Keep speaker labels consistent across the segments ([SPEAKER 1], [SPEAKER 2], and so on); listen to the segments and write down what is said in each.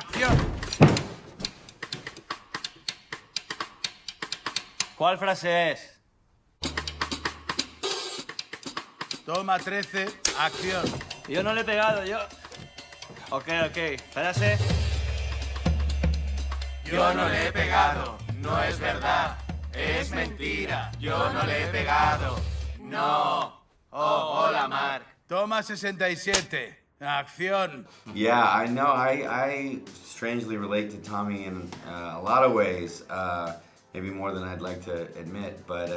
[SPEAKER 1] acción.
[SPEAKER 2] ¿Cuál frase es?
[SPEAKER 1] Toma 13, acción.
[SPEAKER 2] Yo no le he pegado, yo... Ok, frase.
[SPEAKER 3] Yo no le he pegado, no es verdad, es mentira. Yo no le he pegado, no. Oh, hola, Mark.
[SPEAKER 1] Toma 67, acción.
[SPEAKER 4] Yeah, I know. I strangely relate to Tommy in a lot of ways, maybe more than I'd like to admit. But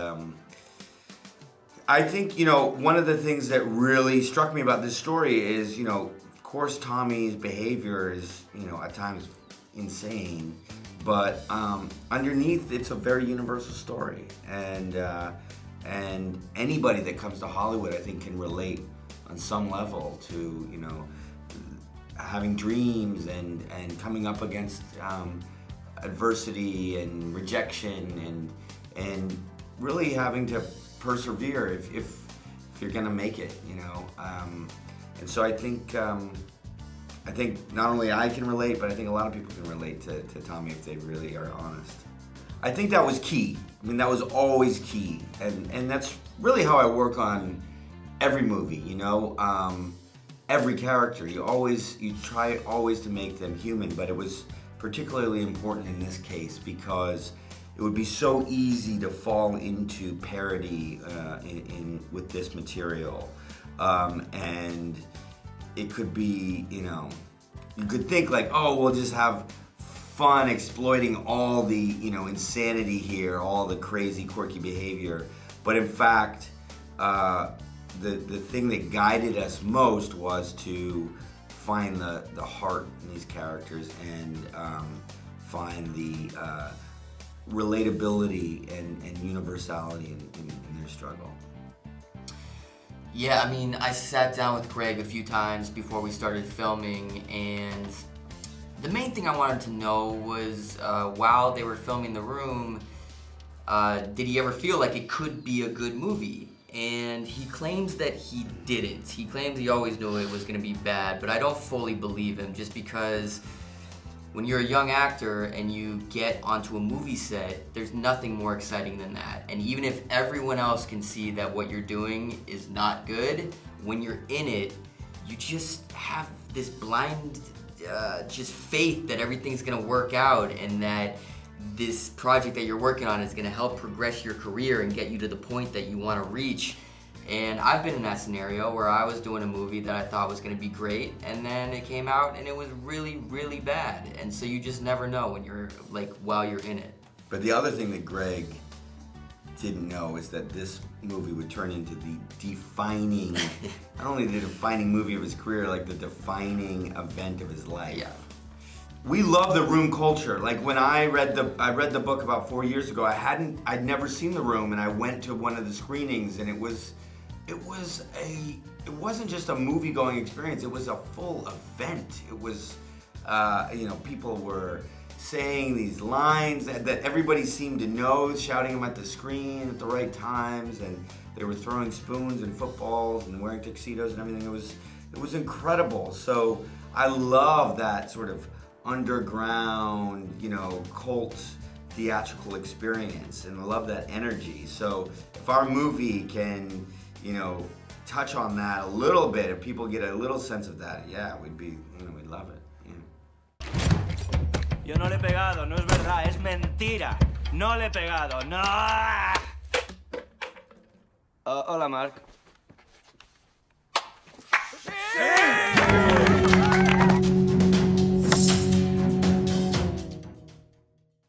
[SPEAKER 4] I think, you know, one of the things that really struck me about this story is, you know, of course Tommy's behavior is, you know, at times insane, but underneath it's a very universal story. And anybody that comes to Hollywood, I think, can relate on some level to, you know, having dreams and coming up against adversity and rejection and really having to persevere if you're gonna make it, you know. And so I think not only I can relate, but I think a lot of people can relate to Tommy if they really are honest. I think that was key. I mean, that was always key, and that's really how I work on every movie, you know. Every character, you try always to make them human, but it was particularly important in this case because it would be so easy to fall into parody with this material, and it could be, you know, you could think like, oh, we'll just have fun exploiting all the, you know, insanity here, all the crazy, quirky behavior. But in fact, the thing that guided us most was to find the heart in these characters and find the relatability and universality in their struggle.
[SPEAKER 5] Yeah, I mean, I sat down with Greg a few times before we started filming, and the main thing I wanted to know was, while they were filming The Room, did he ever feel like it could be a good movie? And he claims that he didn't. He claims he always knew it was going to be bad, but I don't fully believe him, just because when you're a young actor and you get onto a movie set, there's nothing more exciting than that. And even if everyone else can see that what you're doing is not good, when you're in it, you just have this blind just faith that everything's gonna work out and that this project that you're working on is gonna help progress your career and get you to the point that you wanna reach. And I've been in that scenario where I was doing a movie that I thought was gonna be great, and then it came out and it was really, really bad. And so you just never know when you're, like, while you're in it.
[SPEAKER 4] But the other thing that Greg didn't know is that this movie would turn into the defining, not only the defining movie of his career, like the defining event of his life.
[SPEAKER 5] Yeah.
[SPEAKER 4] We love the Room culture. Like when I read the book about 4 years ago, I'd never seen The Room, and I went to one of the screenings, and it wasn't just a movie-going experience, it was a full event. It was, you know, people were saying these lines that everybody seemed to know, shouting them at the screen at the right times, and they were throwing spoons and footballs and wearing tuxedos and everything. It was incredible. So I love that sort of underground, you know, cult theatrical experience, and I love that energy. So if our movie can, you know, touch on that a little bit, if people get a little sense of that, yeah, we'd love it. Yeah.
[SPEAKER 2] Yo no le he pegado, no es verdad, es mentira. No le he pegado, no. Hola, Mark.